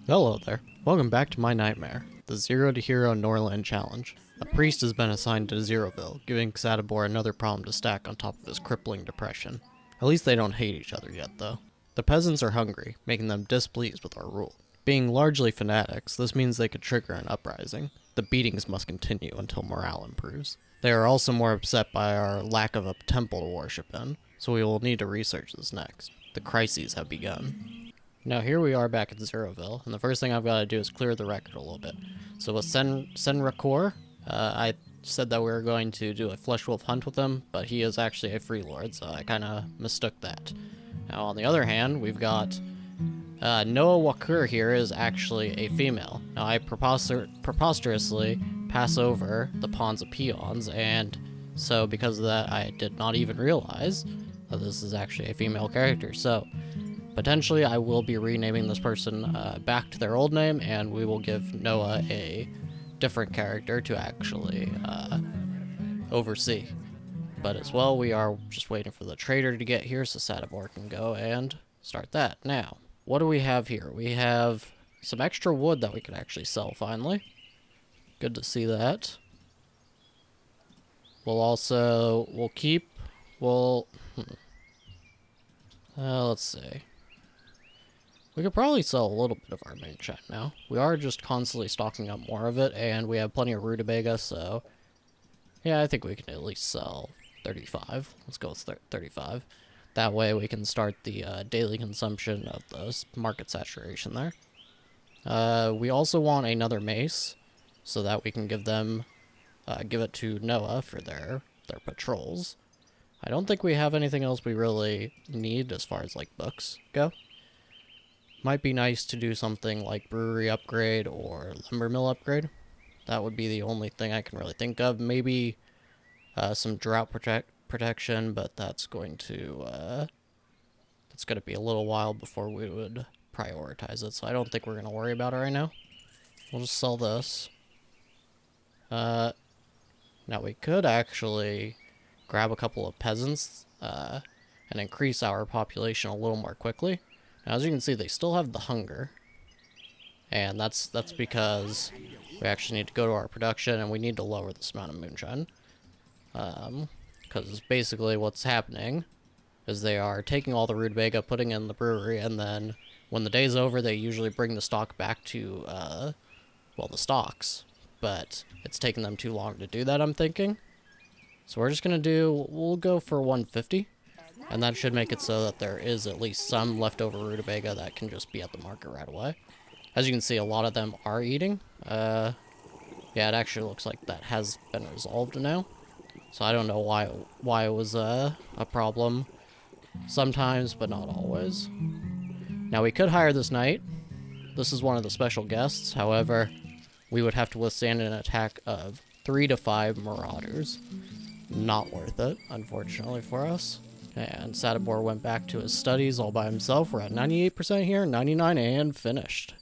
Hello there. Welcome back to my nightmare, the Zero to Hero Norland challenge. A priest has been assigned to Zeroville, giving Sadibor another problem to stack on top of his crippling depression. At least they don't hate each other yet, though. The peasants are hungry, making them displeased with our rule. Being largely fanatics, this means they could trigger an uprising. The beatings must continue until morale improves. They are also more upset by our lack of a temple to worship in, so we will need to research this next. The crises have begun. Now here we are back at Zeroville, and the first thing I've got to do is clear the record a little bit. So with Senrakor, I said that we were going to do a flesh wolf hunt with him, but he is actually a free lord, so I kind of mistook that. Now on the other hand, we've got Noah Wakur here is actually a female. Now I preposterously pass over the pawns of peons, and so because of that I did not even realize that this is actually a female character. So potentially, I will be renaming this person back to their old name, and we will give Noah a different character to actually oversee. But as well, we are just waiting for the trader to get here so Sadibor can go and start that. Now, what do we have here? We have some extra wood that we could actually sell finally. Good to see that. We'll keep, let's see. We could probably sell a little bit of our moonshine now. We are just constantly stocking up more of it, and we have plenty of rutabaga, so yeah, I think we can at least sell 35. Let's go with 35. That way we can start the daily consumption of the market saturation there. We also want another mace, so that we can give it to Noah for their patrols. I don't think we have anything else we really need as far as like books go. Might be nice to do something like brewery upgrade or lumber mill upgrade. That would be the only thing I can really think of. Maybe some drought protection, but that's going to be a little while before we would prioritize it. So I don't think we're going to worry about it right now. We'll just sell this. Now we could actually grab a couple of peasants and increase our population a little more quickly. Now, as you can see, they still have the hunger, and that's because we actually need to go to our production, and we need to lower this amount of moonshine. Because basically what's happening is they are taking all the rutabaga, putting it in the brewery, and then when the day's over, they usually bring the stock back to, the stocks. But it's taking them too long to do that, I'm thinking. So we're just going to we'll go for 150. And that should make it so that there is at least some leftover rutabaga that can just be at the market right away. As you can see, a lot of them are eating. Yeah, it actually looks like that has been resolved now. So I don't know why it was a problem sometimes, but not always. Now we could hire this knight. This is one of the special guests. However, we would have to withstand an attack of 3 to 5 marauders. Not worth it, unfortunately for us. And Sadibor went back to his studies all by himself. We're at 98% here, 99, and finished.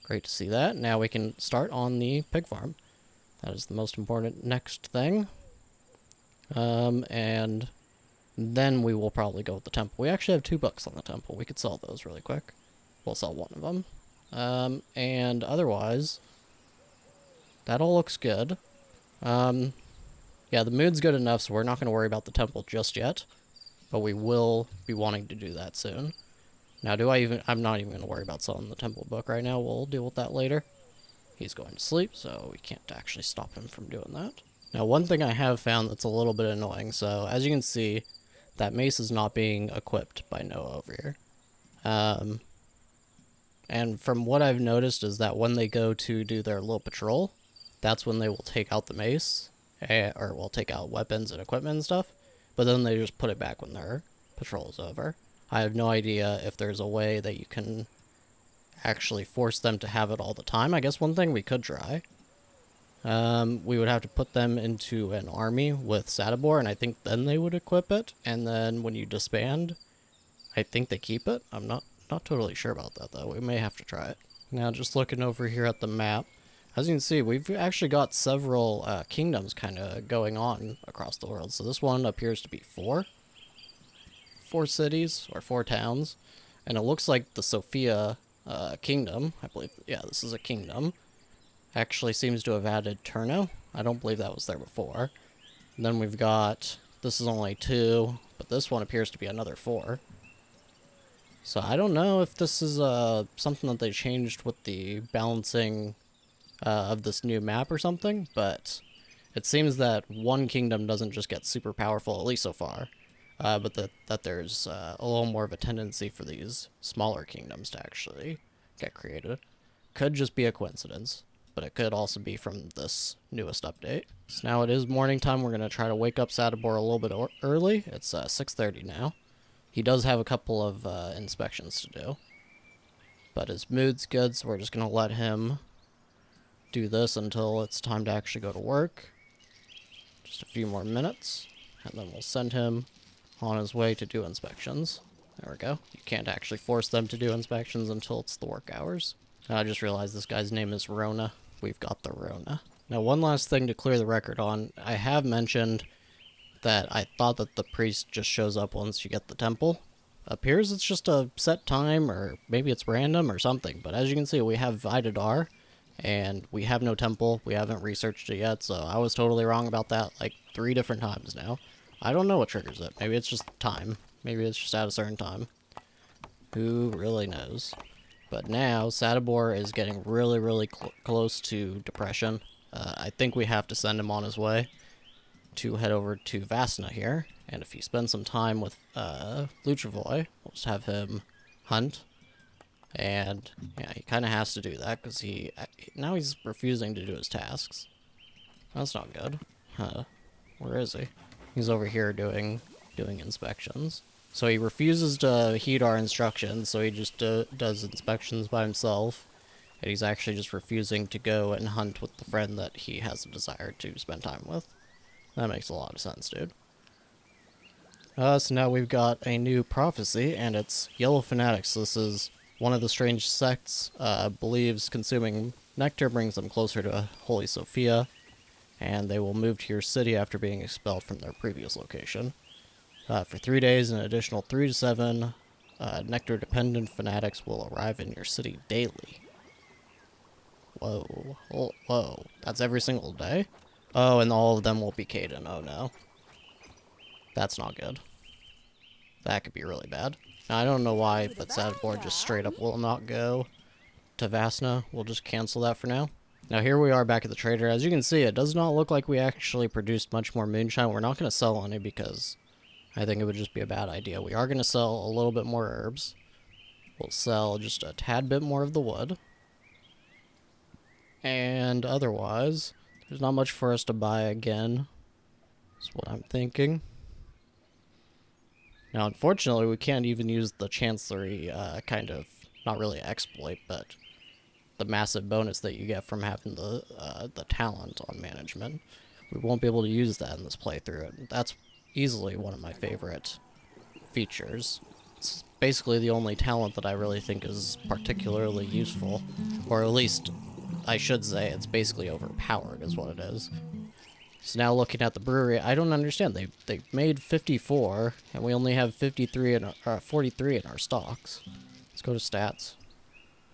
Great to see that. Now we can start on the pig farm. That is the most important next thing. And then we will probably go with the temple. We actually have 2 books on the temple. We could sell those really quick. We'll sell one of them. And otherwise, that all looks good. Yeah, the mood's good enough, so we're not going to worry about the temple just yet. But we will be wanting to do that soon. Now, I'm not even going to worry about selling the temple book right now. We'll deal with that later. He's going to sleep, so we can't actually stop him from doing that. Now, one thing I have found that's a little bit annoying. So, as you can see, that mace is not being equipped by Noah over here. And from what I've noticed is that when they go to do their little patrol, that's when they will take out the mace, or will take out weapons and equipment and stuff. But then they just put it back when their patrol is over. I have no idea if there's a way that you can actually force them to have it all the time. I guess one thing we could try. We would have to put them into an army with Sadibor, and I think then they would equip it. And then when you disband, I think they keep it. I'm not totally sure about that, though. We may have to try it. Now, just looking over here at the map, as you can see, we've actually got several kingdoms kind of going on across the world. So this one appears to be 4 cities or 4 towns. And it looks like the Sophia kingdom. I believe, yeah, this is a kingdom. Actually seems to have added Turno. I don't believe that was there before. And then we've got, this is only 2, but this one appears to be another 4. So I don't know if this is something that they changed with the balancing of this new map or something, but it seems that one kingdom doesn't just get super powerful, at least so far, but that there's a little more of a tendency for these smaller kingdoms to actually get created. Could just be a coincidence, but it could also be from this newest update. So now it is morning time. We're going to try to wake up Sadibor a little bit early. It's 6:30 now. He does have a couple of inspections to do, but his mood's good, so we're just going to let him do this until it's time to actually go to work. Just a few more minutes, and then we'll send him on his way to do inspections. There we go. You can't actually force them to do inspections until it's the work hours. I just realized this guy's name is Rona. We've got the Rona. Now, one last thing to clear the record on. I have mentioned that I thought that the priest just shows up once you get the temple. Appears it's just a set time, or maybe it's random or something. But as you can see, we have Vidadar, and we have no temple. We haven't researched it yet, so I was totally wrong about that like 3 different times now. I don't know what triggers it. Maybe it's just time. Maybe it's just at a certain time. Who really knows? But now, Sadibor is getting really, really close to depression. I think we have to send him on his way to head over to Vasna here. And if he spends some time with Luchevoy, we'll just have him hunt. And yeah, he kind of has to do that because now he's refusing to do his tasks. That's not good. Huh? Where is he? He's over here doing inspections. So he refuses to heed our instructions, so he just does inspections by himself. And he's actually just refusing to go and hunt with the friend that he has a desire to spend time with. That makes a lot of sense, dude. So now we've got a new prophecy, and it's Yellow Fanatics. This is one of the strange sects, believes consuming nectar brings them closer to Holy Sophia, and they will move to your city after being expelled from their previous location. For 3 days, an additional 3 to 7 nectar-dependent fanatics will arrive in your city daily. Whoa. Whoa. That's every single day? Oh, and all of them will be Caden. Oh, no. That's not good. That could be really bad. Now, I don't know why, but Sadibor just straight up will not go to Vasna. We'll just cancel that for now. Now, here we are back at the trader. As you can see, it does not look like we actually produced much more moonshine. We're not going to sell any because I think it would just be a bad idea. We are going to sell a little bit more herbs. We'll sell just a tad bit more of the wood. And otherwise, there's not much for us to buy again. That's what I'm thinking. Now, unfortunately, we can't even use the Chancellery kind of, not really exploit, but the massive bonus that you get from having the talent on management. We won't be able to use that in this playthrough. That's easily one of my favorite features. It's basically the only talent that I really think is particularly useful, or at least I should say it's basically overpowered is what it is. So now looking at the brewery, I don't understand. They made 54, and we only have 43 in 43 in our stocks. Let's go to stats.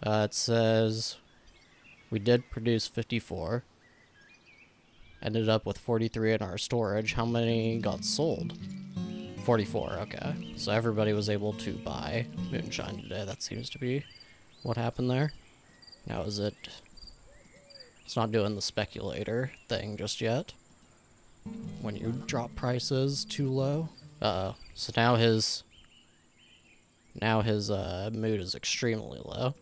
It says we did produce 54. Ended up with 43 in our storage. How many got sold? 44, okay. So everybody was able to buy moonshine today. That seems to be what happened there. Now is it... It's not doing the speculator thing just yet. When you drop prices too low. So now his mood is extremely low.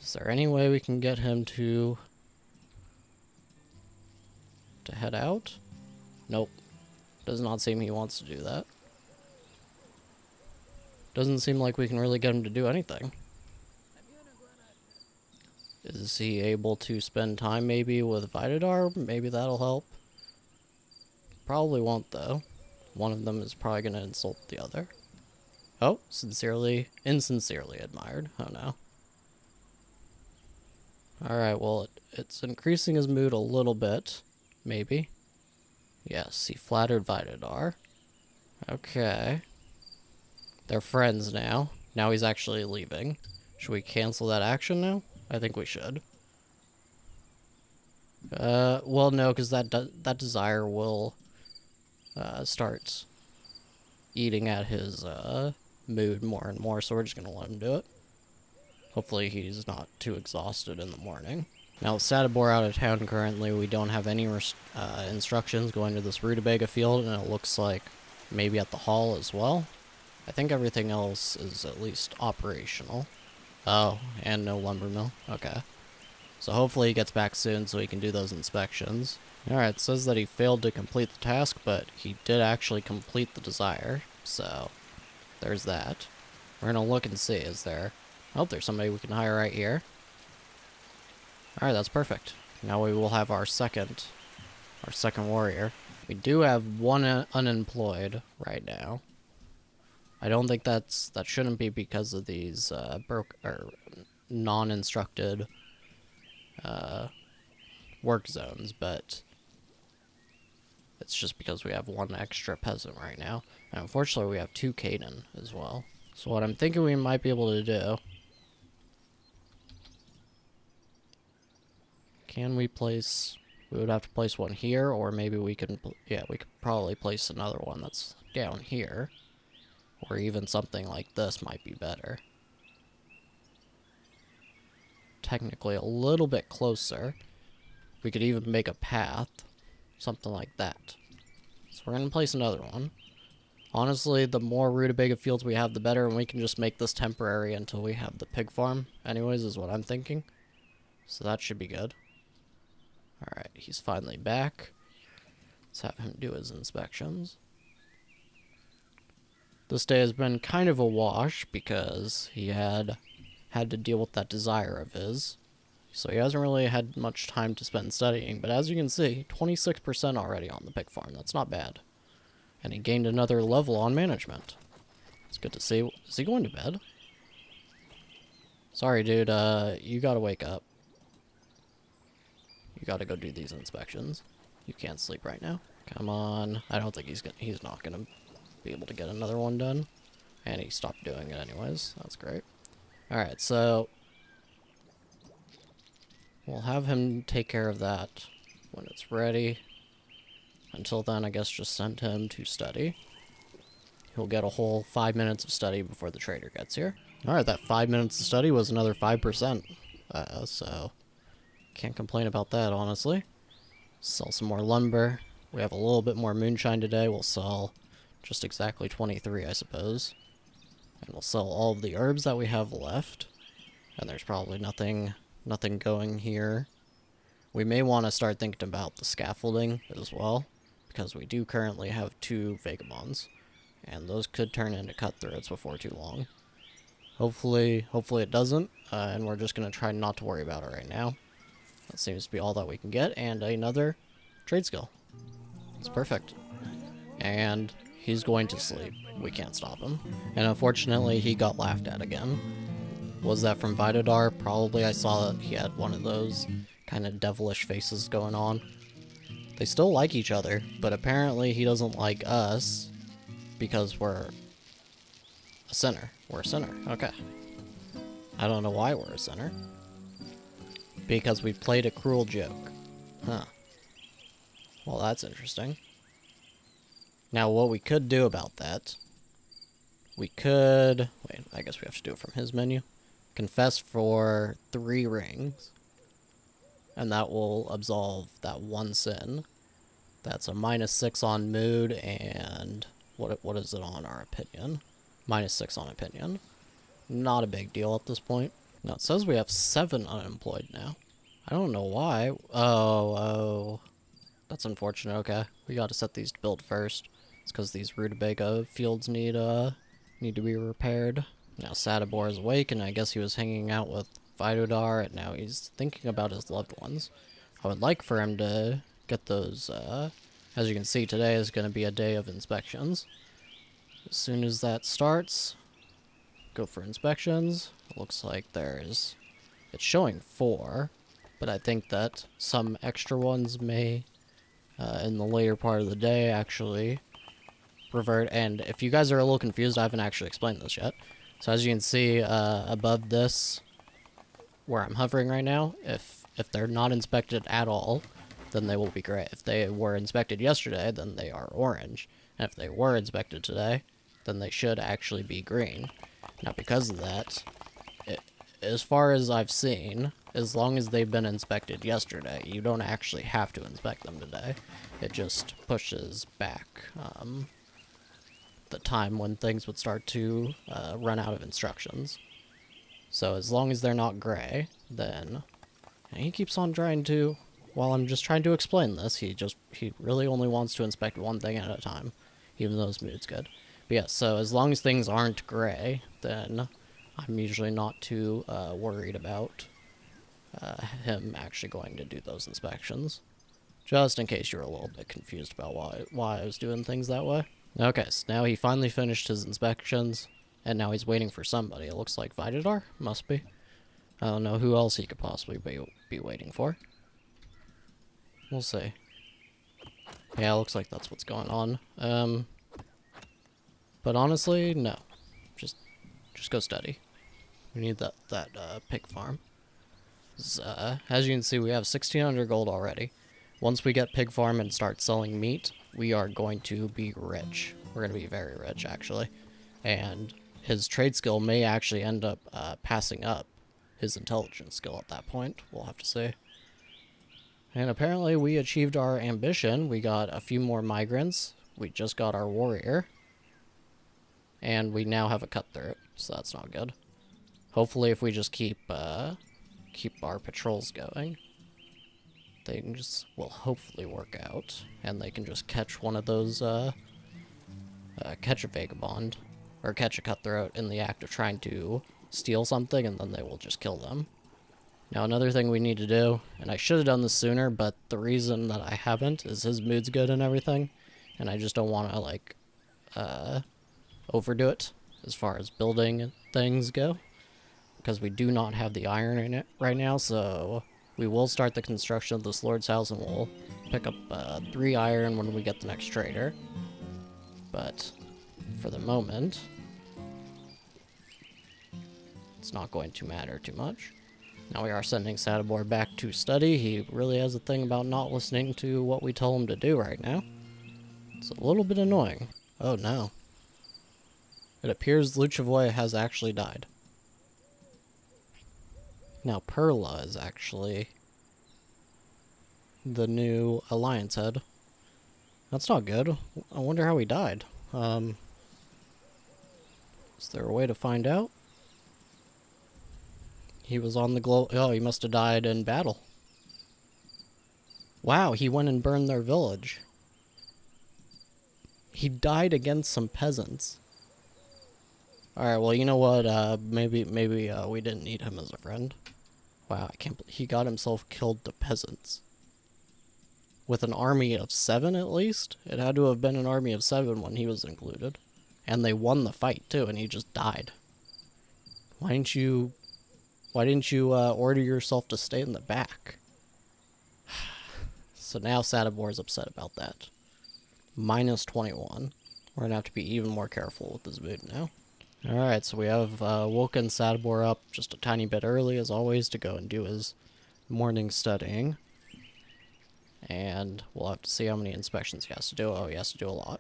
Is there any way we can get him to head out? Nope. Does not seem he wants to do that. Doesn't seem like we can really get him to do anything. Is he able to spend time maybe with Vidadar? Maybe that'll help. Probably won't, though. One of them is probably going to insult the other. Oh, insincerely admired. Oh no. Alright, well, it's increasing his mood a little bit. Maybe. Yes, he flattered Vidadar. Okay. They're friends now. Now he's actually leaving. Should we cancel that action now? I think we should. Well, no, because that desire will start eating at his mood more and more, so we're just gonna let him do it. Hopefully he's not too exhausted in the morning. Now, with Sadibor out of town currently, we don't have any instructions going to this rutabaga field, and it looks like maybe at the hall as well. I think everything else is at least operational. Oh, and no lumber mill. Okay. So hopefully he gets back soon so he can do those inspections. Alright, it says that he failed to complete the task, but he did actually complete the desire. So, there's that. We're gonna look and see, is there... Oh, there's somebody we can hire right here. Alright, that's perfect. Now we will have our second warrior. We do have one unemployed right now. I don't think that shouldn't be because of these non-instructed work zones, but it's just because we have one extra peasant right now. And unfortunately, we have 2 Caden as well. So what I'm thinking we might be able to do... Can we place... We would have to place one here, or maybe we can... Yeah, we could probably place another one that's down here. Or even something like this might be better. Technically a little bit closer. We could even make a path. Something like that. So we're going to place another one. Honestly, the more rutabaga fields we have, the better, and we can just make this temporary until we have the pig farm. Anyways, is what I'm thinking. So that should be good. Alright, he's finally back. Let's have him do his inspections. This day has been kind of a wash because he had to deal with that desire of his. So he hasn't really had much time to spend studying, but as you can see, 26% already on the pig farm. That's not bad. And he gained another level on management. It's good to see. Is he going to bed? Sorry, dude, you gotta wake up. You gotta go do these inspections. You can't sleep right now. Come on. I don't think he's not gonna be able to get another one done. And he stopped doing it anyways. That's great. Alright, so we'll have him take care of that when it's ready. Until then, I guess just send him to study. He'll get a whole 5 minutes of study before the trader gets here. Alright, that 5 minutes of study was another 5%. So can't complain about that, honestly. Sell some more lumber. We have a little bit more moonshine today. We'll sell just exactly 23, I suppose. And we'll sell all of the herbs that we have left. And there's probably nothing going here. We may want to start thinking about the scaffolding as well, because we do currently have 2 vagabonds. And those could turn into cutthroats before too long. Hopefully it doesn't, and we're just going to try not to worry about it right now. That seems to be all that we can get, and another trade skill. It's perfect. And he's going to sleep. We can't stop him. And unfortunately, he got laughed at again. Was that from Vitodar? Probably. I saw that he had one of those kind of devilish faces going on. They still like each other, but apparently he doesn't like us because we're a sinner. We're a sinner. Okay. I don't know why we're a sinner. Because we played a cruel joke. Huh. Well, that's interesting. Now, what we could do about that... We could... Wait, I guess we have to do it from his menu. Confess for 3 rings. And that will absolve that 1 sin. That's a -6 on mood, and... What is it on our opinion? -6 on opinion. Not a big deal at this point. Now, it says we have 7 unemployed now. I don't know why. Oh. That's unfortunate. Okay. We gotta set these to build first. It's because these rutabaga fields need to be repaired. Now, Sadibor is awake, and I guess he was hanging out with Vitodar, and now he's thinking about his loved ones. I would like for him to get those, as you can see, today is going to be a day of inspections. As soon as that starts, go for inspections. It looks like it's showing 4, but I think that some extra ones may, in the later part of the day, actually revert. And if you guys are a little confused, I haven't actually explained this yet. So as you can see above this, where I'm hovering right now, if they're not inspected at all, then they will be gray. If they were inspected yesterday, then they are orange. And if they were inspected today, then they should actually be green. Now, because of that, as far as I've seen, as long as they've been inspected yesterday, you don't actually have to inspect them today. It just pushes back the time when things would start to run out of instructions. So as long as they're not gray, then... And he keeps on trying to... While I'm just trying to explain this, he really only wants to inspect one thing at a time, even though his mood's good. But yeah, so as long as things aren't gray, then I'm usually not too worried about him actually going to do those inspections. Just in case you're a little bit confused about why I was doing things that way. Okay, so now he finally finished his inspections, and now he's waiting for somebody. It looks like Vidadar? Must be. I don't know who else he could possibly be waiting for. We'll see. Yeah, it looks like that's what's going on. But honestly, no. Just go steady. We need that pig farm. As you can see, we have 1,600 gold already. Once we get pig farm and start selling meat, we are going to be rich. We're going to be very rich, actually. And his trade skill may actually end up passing up his intelligence skill at that point. We'll have to see. And apparently we achieved our ambition. We got a few more migrants. We just got our warrior. And we now have a cutthroat, so that's not good. Hopefully if we just keep our patrols going, things will hopefully work out. And they can just catch one of those, catch a vagabond, or catch a cutthroat in the act of trying to steal something, and then they will just kill them. Now, another thing we need to do, and I should have done this sooner, but the reason that I haven't is his mood's good and everything, and I just don't want to, like, overdo it as far as building things go, because we do not have the iron in it right now, so we will start the construction of this lord's house, and we'll pick up 3 iron when we get the next trader. But for the moment, it's not going to matter too much. Now we are sending Sadibor back to study. He really has a thing about not listening to what we tell him to do right now. It's a little bit annoying. Oh no. It appears Luchevoy has actually died. Now Perla is actually the new alliance head. That's not good. I wonder how he died. Is there a way to find out? He was on the oh, he must have died in battle. Wow, he went and burned their village. He died against some peasants. Alright, well, you know what? Maybe we didn't need him as a friend. Wow, I can't believe he got himself killed to peasants. With an army of 7, at least? It had to have been an army of 7 when he was included. And they won the fight, too, and he just died. Why didn't you order yourself to stay in the back? So now Sadibor's upset about that. Minus 21. We're gonna have to be even more careful with this mood now. Alright, so we have woken Sadibor up just a tiny bit early, as always, to go and do his morning studying. And we'll have to see how many inspections he has to do. Oh, he has to do a lot.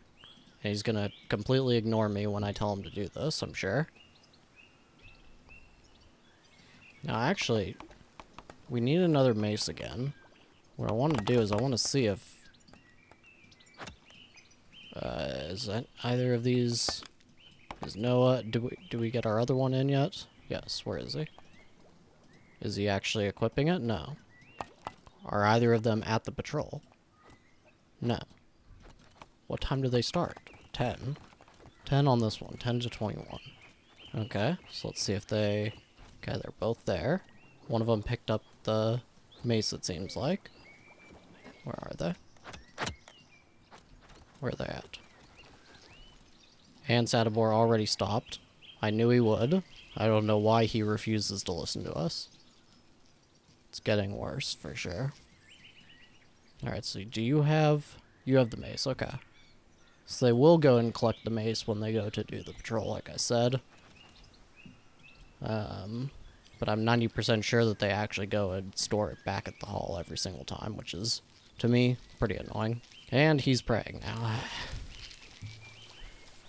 And he's gonna completely ignore me when I tell him to do this, I'm sure. Now, actually, we need another mace again. What I want to do is I want to see if... is that either of these... Is Noah... Do we get our other one in yet? Yes, where is he? Is he actually equipping it? No. Are either of them at the patrol? No. What time do they start? 10. 10 on this one. 10 to 21. Okay, so let's see if they... Okay, they're both there. One of them picked up the mace, it seems like. Where are they? Where are they at? And Sadibor already stopped. I knew he would. I don't know why he refuses to listen to us. It's getting worse, for sure. Alright, so do you have... You have the mace, okay. So they will go and collect the mace when they go to do the patrol, like I said. But I'm 90% sure that they actually go and store it back at the hall every single time, which is, to me, pretty annoying. And he's praying now.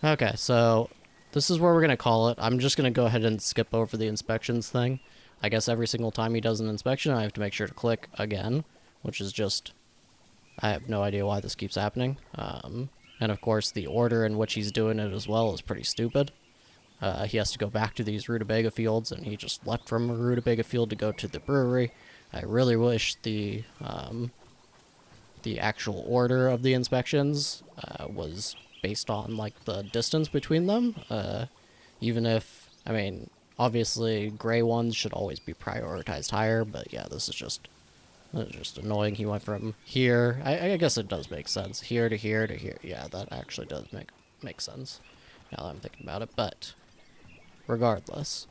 Okay, so this is where we're going to call it. I'm just going to go ahead and skip over the inspections thing. I guess every single time he does an inspection, I have to make sure to click again, which is just... I have no idea why this keeps happening. And of course, the order in which he's doing it as well is pretty stupid. He has to go back to these rutabaga fields, and he just left from a rutabaga field to go to the brewery. I really wish the actual order of the inspections was based on, like, the distance between them. Even if, I mean, obviously gray ones should always be prioritized higher, but yeah, this is just annoying. He went from here, I guess it does make sense, here to here to here. Yeah, that actually does make sense, now that I'm thinking about it, but regardless,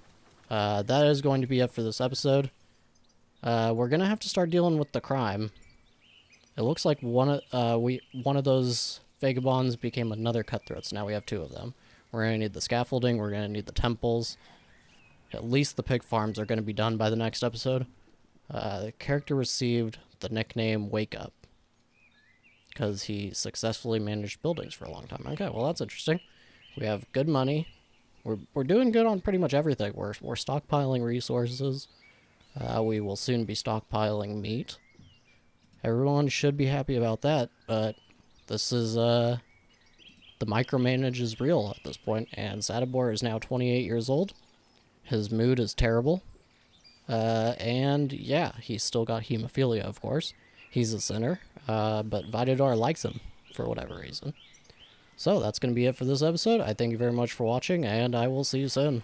that is going to be it for this episode. We're gonna have to start dealing with the crime. It looks like one of those vagabonds became another cutthroat, so now we have two of them. We're gonna need the scaffolding, we're gonna need the temples. At least the pig farms are gonna be done by the next episode. The character received the nickname Wake Up because he successfully managed buildings for a long time. Okay, well, that's interesting. We have good money. We're doing good on pretty much everything. We're stockpiling resources. We will soon be stockpiling meat. Everyone should be happy about that, but this is, the micromanage is real at this point, and Sadibor is now 28 years old. His mood is terrible. And yeah, he's still got hemophilia, of course. He's a sinner, but Vidadar likes him for whatever reason. So that's going to be it for this episode. I thank you very much for watching, and I will see you soon.